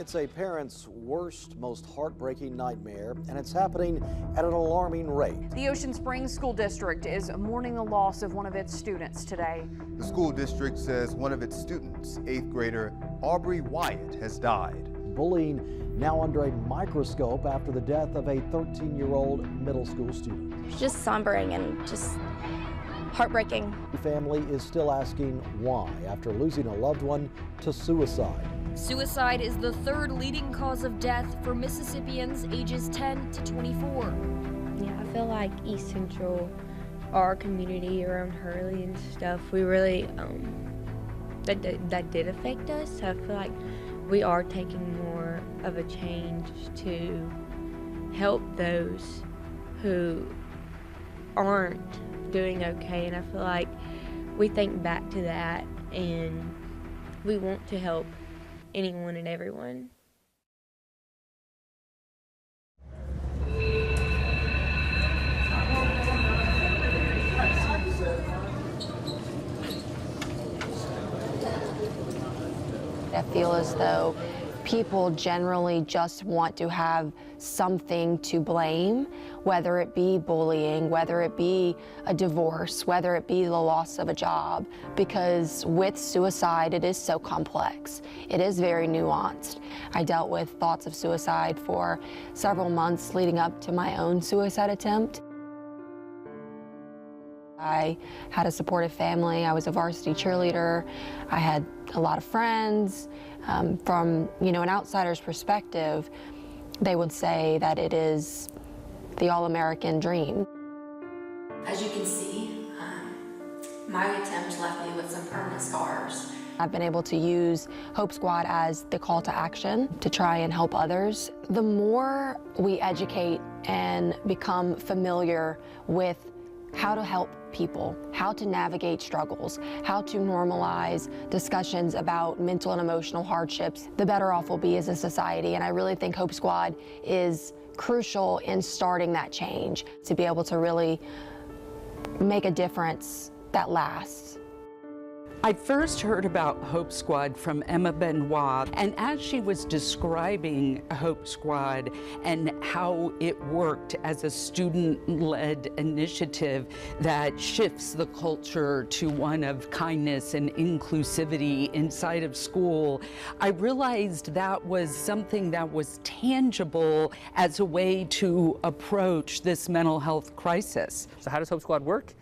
It's a parent's worst, most heartbreaking nightmare, and it's happening at an alarming rate. The Ocean Springs School District is mourning the loss of one of its students today. The school district says one of its students, 8th grader Aubrey Wyatt, has died. Bullying now under a microscope after the death of a 13-year-old middle school student. It's just sombering and just heartbreaking. The family is still asking why after losing a loved one to suicide. Suicide is the third leading cause of death for Mississippians ages 10 to 24. Yeah, I feel like East Central, our community around Hurley and stuff, we really, that did affect us. So I feel like we are taking more of a change to help those who aren't doing okay. And I feel like we think back to that and we want to help anyone and everyone. I feel as though people generally just want to have something to blame, whether it be bullying, whether it be a divorce, whether it be the loss of a job, because with suicide, it is so complex. It is very nuanced. I dealt with thoughts of suicide for several months leading up to my own suicide attempt. I had a supportive family. I was a varsity cheerleader. I had a lot of friends. From an outsider's perspective, they would say that it is the all-American dream. As you can see, my attempt left me with some permanent scars. I've been able to use Hope Squad as the call to action to try and help others. The more we educate and become familiar with how to help people, how to navigate struggles, how to normalize discussions about mental and emotional hardships, the better off we'll be as a society. And I really think Hope Squad is crucial in starting that change, to be able to really make a difference that lasts. I first heard about Hope Squad from Emma Benoit, and as she was describing Hope Squad and how it worked as a student-led initiative that shifts the culture to one of kindness and inclusivity inside of school, I realized that was something that was tangible as a way to approach this mental health crisis. So how does Hope Squad work?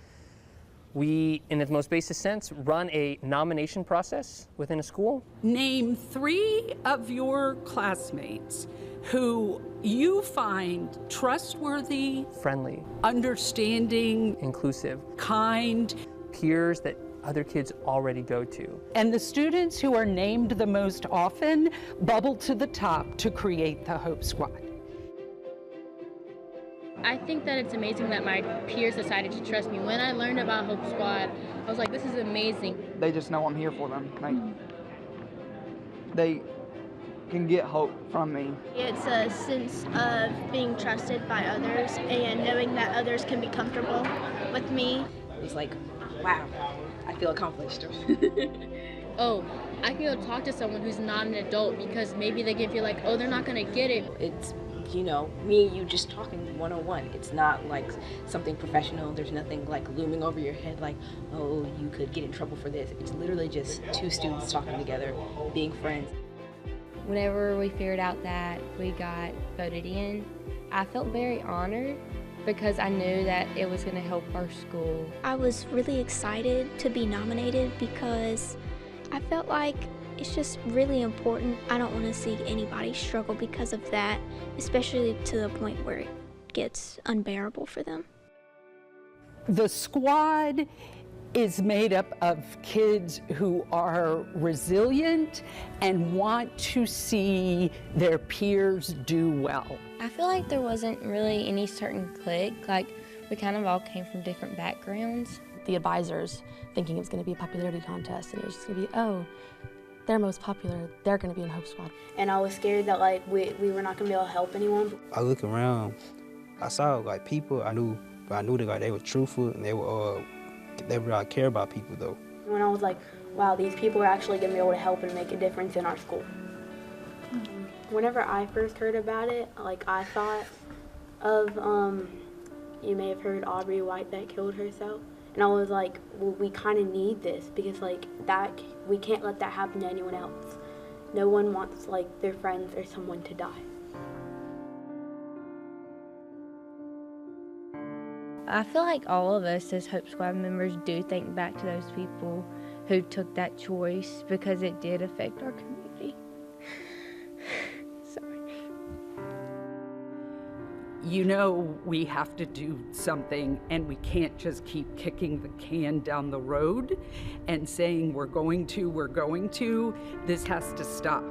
We, in its most basic sense, run a nomination process within a school. Name 3 of your classmates who you find trustworthy, Friendly, understanding, inclusive, kind, peers that other kids already go to. and the students who are named the most often bubble to the top to create the Hope Squad. I think that it's amazing that my peers decided to trust me. When I learned about Hope Squad, I was like, this is amazing. They just know I'm here for them. Like, they can get hope from me. It's a sense of being trusted by others and knowing that others can be comfortable with me. It's like, wow, I feel accomplished. Oh, I can go talk to someone who's not an adult because maybe they can feel like, oh, they're not gonna get it. It's, me and you just talking one-on-one. It's not like something professional. There's nothing like looming over your head like, oh, you could get in trouble for this. It's literally just 2 students talking together, being friends. Whenever we figured out that we got voted in, I felt very honored because I knew that it was gonna help our school. I was really excited to be nominated because I felt like it's just really important. I don't want to see anybody struggle because of that, especially to the point where it gets unbearable for them. The squad is made up of kids who are resilient and want to see their peers do well. I feel like there wasn't really any certain clique. Like, we kind of all came from different backgrounds. The advisors thinking it was going to be a popularity contest, and it was just going to be, oh, they're most popular, they're going to be in Hope Squad. And I was scared that we were not going to be able to help anyone. I look around, I saw people I knew that they were truthful and they really care about people though. When I was like, wow, these people are actually going to be able to help and make a difference in our school. Whenever I first heard about it, like I thought of, you may have heard Aubrey White that killed herself. And I was like, well, we kind of need this because like that, we can't let that happen to anyone else. No one wants like their friends or someone to die. I feel like all of us as Hope Squad members do think back to those people who took that choice because it did affect our community. Sorry. You know, we have to do something, and we can't just keep kicking the can down the road and saying we're going to. This has to stop.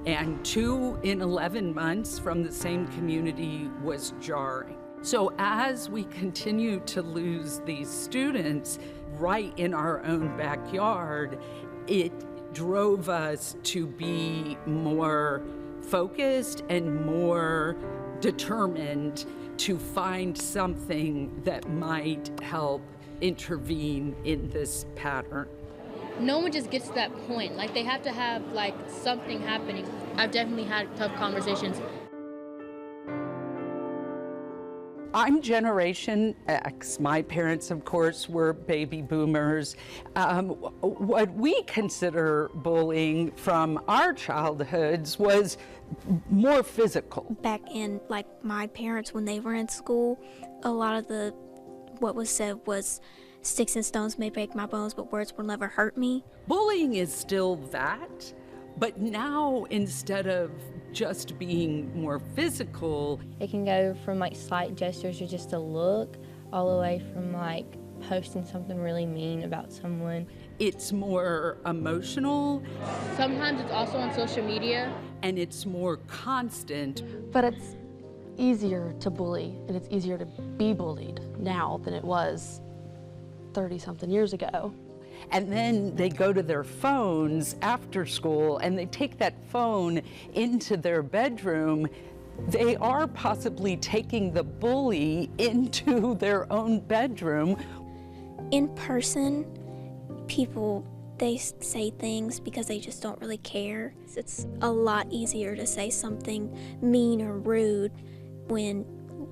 And 2 in 11 months from the same community was jarring. So as we continue to lose these students right in our own backyard, it drove us to be more focused and more determined to find something that might help intervene in this pattern. No one just gets to that point. Like, they have to have like something happening. I've definitely had tough conversations. I'm Generation X. My parents, of course, were baby boomers. What we consider bullying from our childhoods was more physical. Back in like my parents, when they were in school, a lot of what was said was, sticks and stones may break my bones, but words will never hurt me. Bullying is still that, but now instead of just being more physical, it can go from like slight gestures or just a look, all the way from like posting something really mean about someone. It's more emotional. Sometimes it's also on social media. And it's more constant. But it's easier to bully and it's easier to be bullied now than it was 30-something years ago. And then they go to their phones after school and they take that phone into their bedroom. They are possibly taking the bully into their own bedroom. In person, people, they say things because they just don't really care. It's a lot easier to say something mean or rude when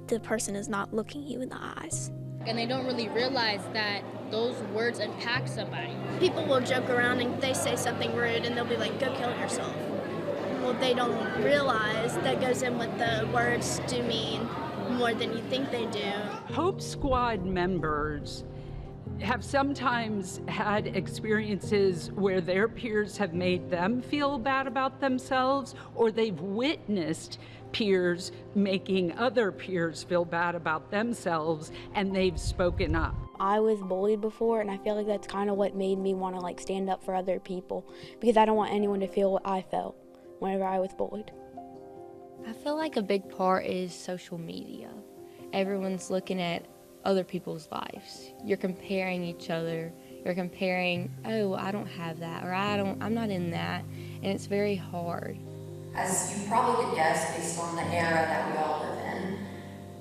the person is not looking you in the eyes. And they don't really realize that those words impact somebody. People will joke around and they say something rude and they'll be like, go kill yourself. Well, they don't realize that goes in with the words do mean more than you think they do. Hope Squad members have sometimes had experiences where their peers have made them feel bad about themselves, or they've witnessed peers making other peers feel bad about themselves, and they've spoken up. I was bullied before, and I feel like that's kind of what made me want to like stand up for other people, because I don't want anyone to feel what I felt whenever I was bullied. I feel like a big part is social media. Everyone's looking at other people's lives. You're comparing each other. You're comparing, oh, I don't have that, or I'm not in that, and it's very hard. As you probably could guess based on the era that we all live in,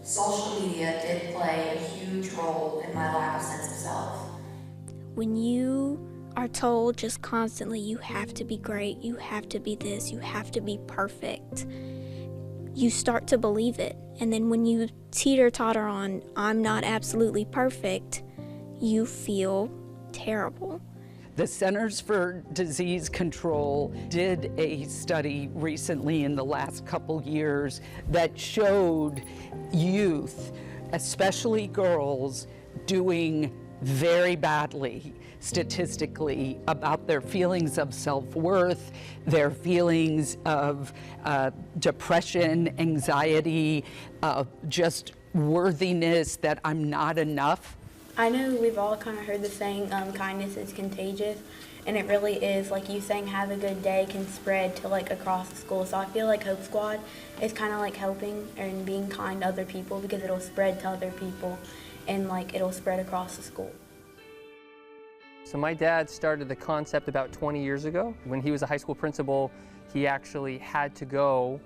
social media did play a huge role in my lack of sense of self. When you are told just constantly you have to be great, you have to be this, you have to be perfect, you start to believe it. And then when you teeter-totter on, I'm not absolutely perfect, you feel terrible. The Centers for Disease Control did a study recently in the last couple years that showed youth, especially girls, doing very badly statistically about their feelings of self-worth, their feelings of depression, anxiety, just worthiness that I'm not enough. I know we've all kind of heard the saying, kindness is contagious, and it really is. Like you saying have a good day can spread to like across the school. So I feel like Hope Squad is kind of like helping and being kind to other people, because it'll spread to other people and like it'll spread across the school. So my dad started the concept about 20 years ago. When he was a high school principal, he actually had to go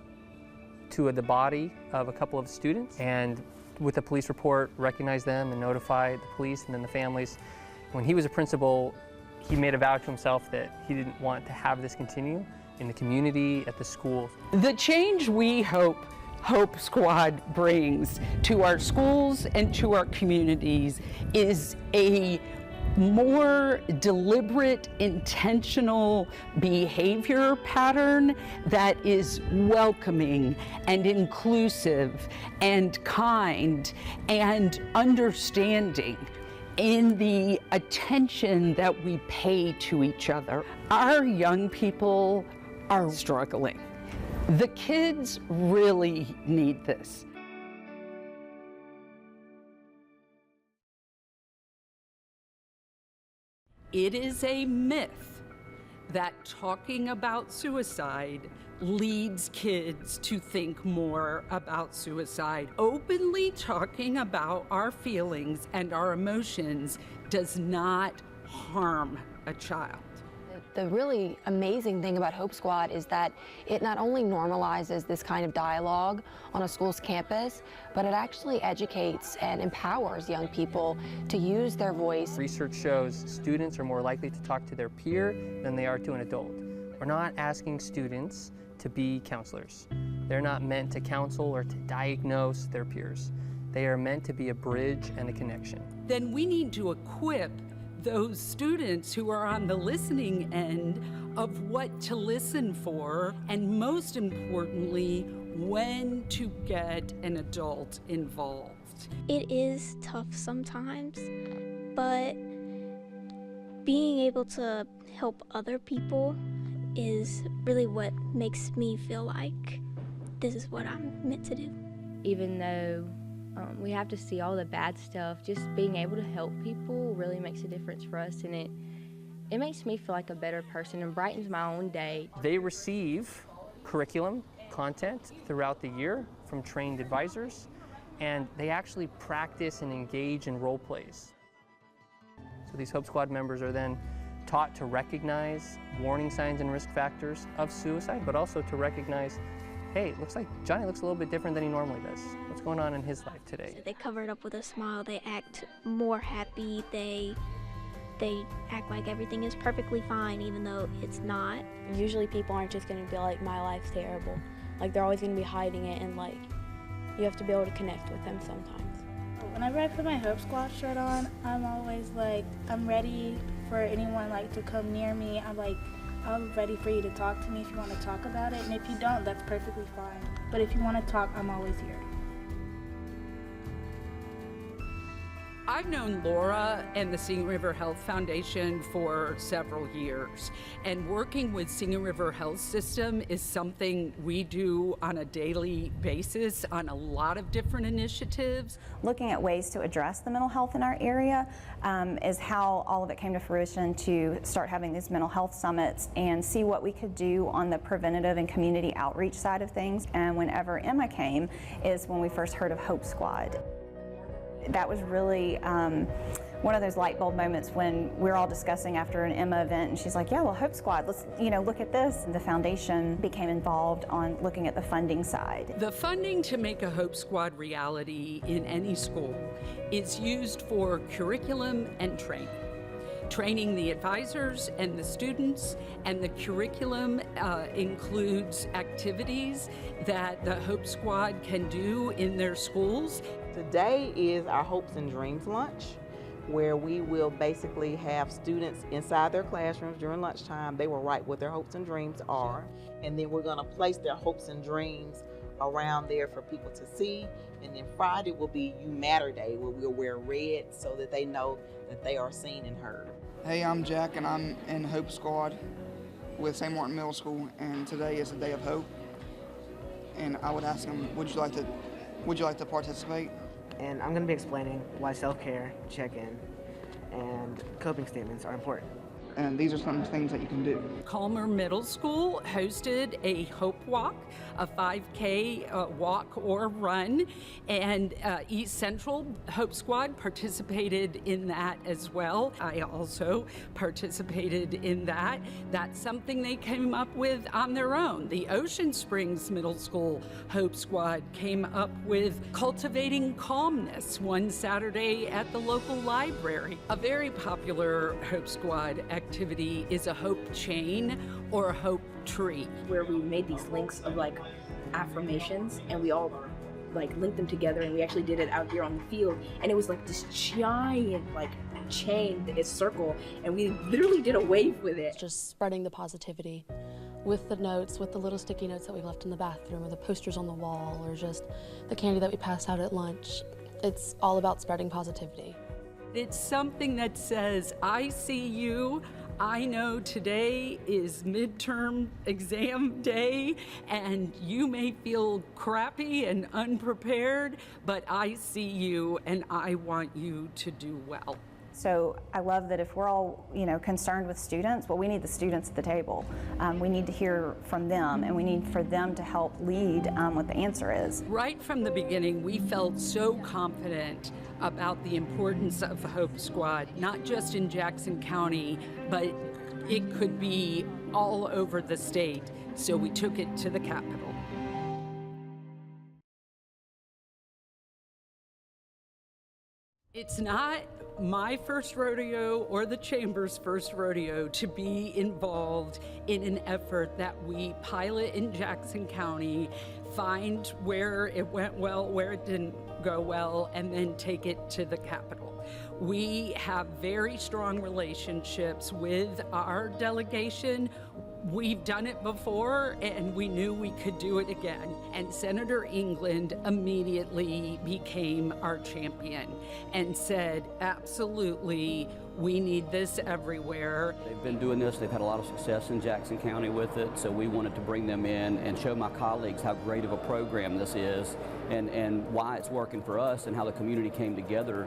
to the body of a couple of students and with a police report, recognize them and notify the police and then the families. When he was a principal, he made a vow to himself that he didn't want to have this continue, in the community, at the schools. The change we hope Hope Squad brings to our schools and to our communities is a more deliberate, intentional behavior pattern that is welcoming and inclusive and kind and understanding in the attention that we pay to each other. Our young people are struggling. The kids really need this. It is a myth that talking about suicide leads kids to think more about suicide. Openly talking about our feelings and our emotions does not harm a child. The really amazing thing about Hope Squad is that it not only normalizes this kind of dialogue on a school's campus, but it actually educates and empowers young people to use their voice. Research shows students are more likely to talk to their peer than they are to an adult. We're not asking students to be counselors. They're not meant to counsel or to diagnose their peers. They are meant to be a bridge and a connection. Then we need to equip those students who are on the listening end of what to listen for, and most importantly, when to get an adult involved. It is tough sometimes, but being able to help other people is really what makes me feel like this is what I'm meant to do. Even though we have to see all the bad stuff, just being able to help people really makes a difference for us, and it makes me feel like a better person and brightens my own day. They receive curriculum, content throughout the year from trained advisors, and they actually practice and engage in role plays. So these Hope Squad members are then taught to recognize warning signs and risk factors of suicide, but also to recognize, hey, looks like Johnny looks a little bit different than he normally does. What's going on in his life today? They cover it up with a smile, they act more happy, they act like everything is perfectly fine even though it's not. Usually people aren't just going to be like, my life's terrible. Like, they're always going to be hiding it, and like, you have to be able to connect with them sometimes. Whenever I put my Hope Squad shirt on, I'm always like, I'm ready for anyone like to come near me. I'm ready for you to talk to me if you want to talk about it, and if you don't, that's perfectly fine. But if you want to talk, I'm always here. I've known Laura and the Singing River Health Foundation for several years, and working with Singing River Health System is something we do on a daily basis on a lot of different initiatives. Looking at ways to address the mental health in our area is how all of it came to fruition to start having these mental health summits and see what we could do on the preventative and community outreach side of things. And whenever Emma came is when we first heard of Hope Squad. That was really one of those light bulb moments when we're all discussing after an Emma event, and she's like, yeah, well, Hope Squad, let's look at this. And the foundation became involved on looking at the funding side. The funding to make a Hope Squad reality in any school is used for curriculum and training. Training the advisors and the students, and the curriculum includes activities that the Hope Squad can do in their schools. Today is our Hopes and Dreams lunch, where we will basically have students inside their classrooms during lunchtime. They will write what their hopes and dreams are, and then we're going to place their hopes and dreams around there for people to see. And then Friday will be You Matter Day, where we'll wear red so that they know that they are seen and heard. Hey, I'm Jack, and I'm in Hope Squad with St. Martin Middle School, and today is a day of hope. And I would ask them, would you like to participate? And I'm going to be explaining why self-care, check-in, and coping statements are important. And these are some things that you can do. Calmer Middle School hosted a Hope Walk, a 5K walk or run, and East Central Hope Squad participated in that as well. I also participated in that. That's something they came up with on their own. The Ocean Springs Middle School Hope Squad came up with Cultivating Calmness one Saturday at the local library, a very popular Hope Squad activity. activity is a hope chain or a hope tree. Where we made these links of like affirmations and we all like linked them together, and we actually did it out here on the field, and it was like this giant like chain, this circle, and we literally did a wave with it. Just spreading the positivity with the notes, with the little sticky notes that we left in the bathroom, or the posters on the wall, or just the candy that we passed out at lunch. It's all about spreading positivity. It's something that says, I see you. I know today is midterm exam day and you may feel crappy and unprepared, but I see you and I want you to do well. So I love that if we're all, concerned with students, well, we need the students at the table. We need to hear from them, and we need for them to help lead what the answer is. Right from the beginning, we felt so confident about the importance of Hope Squad, not just in Jackson County, but it could be all over the state. So we took it to the Capitol. It's not my first rodeo or the Chamber's first rodeo to be involved in an effort that we pilot in Jackson County, find where it went well, where it didn't go well, and then take it to the Capitol. We have very strong relationships with our delegation. We've done it before, and we knew we could do it again. And Senator England immediately became our champion and said, absolutely, we need this everywhere. They've been doing this. They've had a lot of success in Jackson County with it, so we wanted to bring them in and show my colleagues how great of a program this is and why it's working for us and how the community came together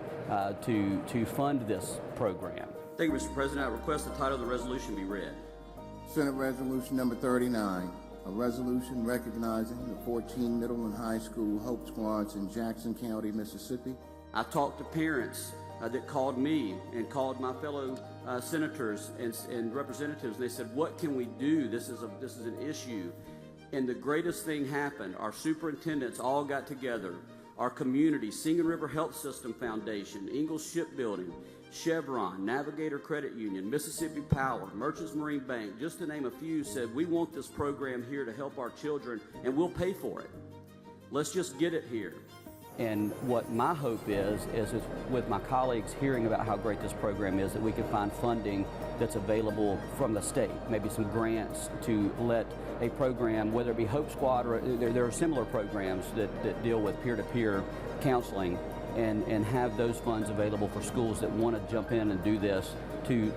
to fund this program. Thank you, Mr. President. I request the title of the resolution be read. Senate Resolution number 39, a resolution recognizing the 14 middle and high school Hope Squads in Jackson County, Mississippi. I talked to parents that called me and called my fellow senators and representatives, and they said, what can we do? This is an issue. And the greatest thing happened. Our superintendents all got together. Our community, Singing River Health System Foundation, Ingalls Shipbuilding, Chevron, Navigator Credit Union, Mississippi Power, Merchants Marine Bank, just to name a few, said we want this program here to help our children and we'll pay for it. Let's just get it here. And what my hope is with my colleagues hearing about how great this program is, that we can find funding that's available from the state, maybe some grants to let a program, whether it be Hope Squad or there are similar programs that deal with peer-to-peer counseling, and have those funds available for schools that want to jump in and do this to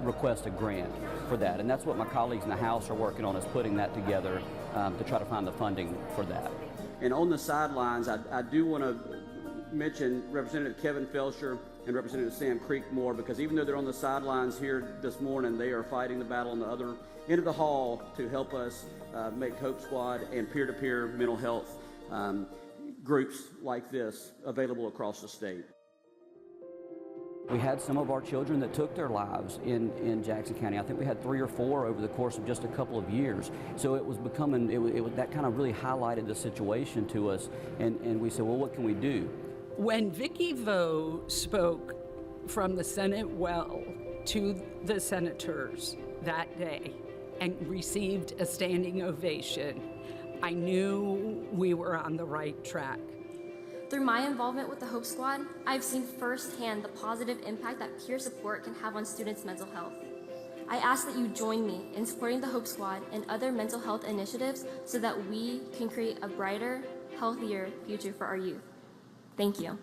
request a grant for that. And that's what my colleagues in the House are working on, is putting that together to try to find the funding for that. And on the sidelines, I do want to mention Representative Kevin Felsher and Representative Sam Creekmore, because even though they're on the sidelines here this morning, they are fighting the battle on the other end of the hall to help us make Hope Squad and peer-to-peer mental health groups like this available across the state. We had some of our children that took their lives in Jackson County. I think we had 3 or 4 over the course of just a couple of years. So it was becoming, that kind of really highlighted the situation to us, and we said, well, what can we do? When Vicki Vo spoke from the Senate well to the senators that day and received a standing ovation, I knew we were on the right track. Through my involvement with the Hope Squad, I've seen firsthand the positive impact that peer support can have on students' mental health. I ask that you join me in supporting the Hope Squad and other mental health initiatives so that we can create a brighter, healthier future for our youth. Thank you.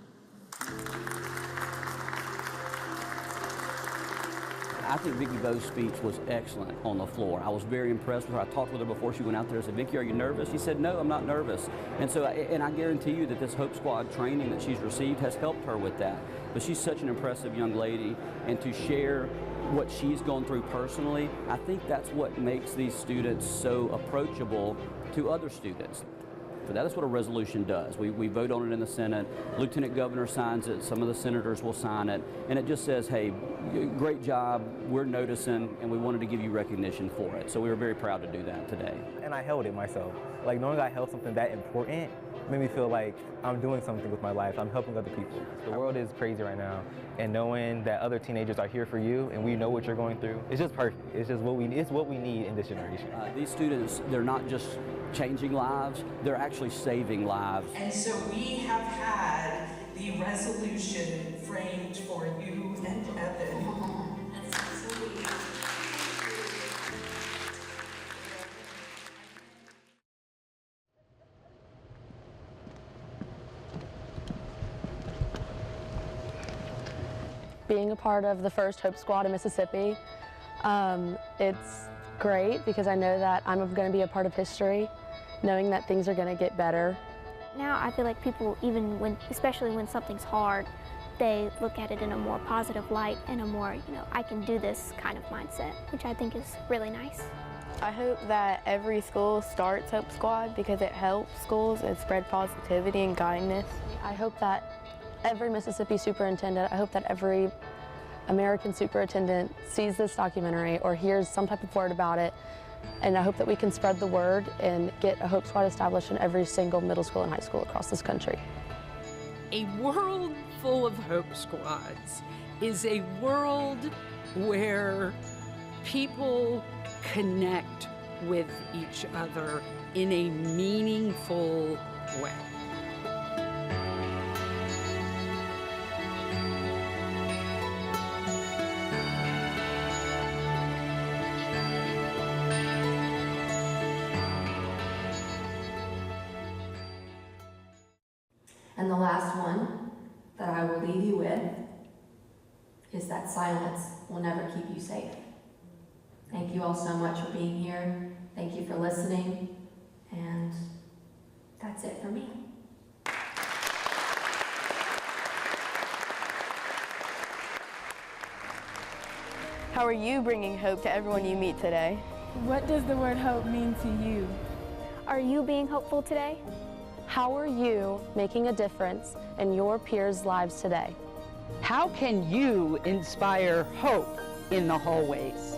I think Vicki Vo's speech was excellent on the floor. I was very impressed with her. I talked with her before she went out there. I said, Vicki, are you nervous? She said, no, I'm not nervous. And so, and I guarantee you that this Hope Squad training that she's received has helped her with that. But she's such an impressive young lady, and to share what she's gone through personally, I think that's what makes these students so approachable to other students. So that is what a resolution does. We vote on it in the Senate. Lieutenant Governor signs it. Some of the senators will sign it. And it just says, hey, great job. We're noticing, and we wanted to give you recognition for it. So we were very proud to do that today. And I held it myself. Like, knowing I held something that important made me feel like I'm doing something with my life. I'm helping other people. The world is crazy right now, and knowing that other teenagers are here for you and we know what you're going through, it's just perfect. It's just what we need in this generation. These students, they're not just changing lives, they're actually saving lives. And so we have had the resolution framed for you and Evan. That's so sweet. Being a part of the first Hope Squad in Mississippi, it's great because I know that I'm going to be a part of history, knowing that things are going to get better. Now I feel like people, especially when something's hard, they look at it in a more positive light and a more, I can do this kind of mindset, which I think is really nice. I hope that every school starts Hope Squad because it helps schools and spread positivity and kindness. I hope that every Mississippi superintendent, I hope that every American superintendent sees this documentary or hears some type of word about it, and I hope that we can spread the word and get a Hope Squad established in every single middle school and high school across this country. A world full of Hope Squads is a world where people connect with each other in a meaningful way. And the last one that I will leave you with is that silence will never keep you safe. Thank you all so much for being here. Thank you for listening. And that's it for me. How are you bringing hope to everyone you meet today? What does the word hope mean to you? Are you being hopeful today? How are you making a difference in your peers' lives today? How can you inspire hope in the hallways?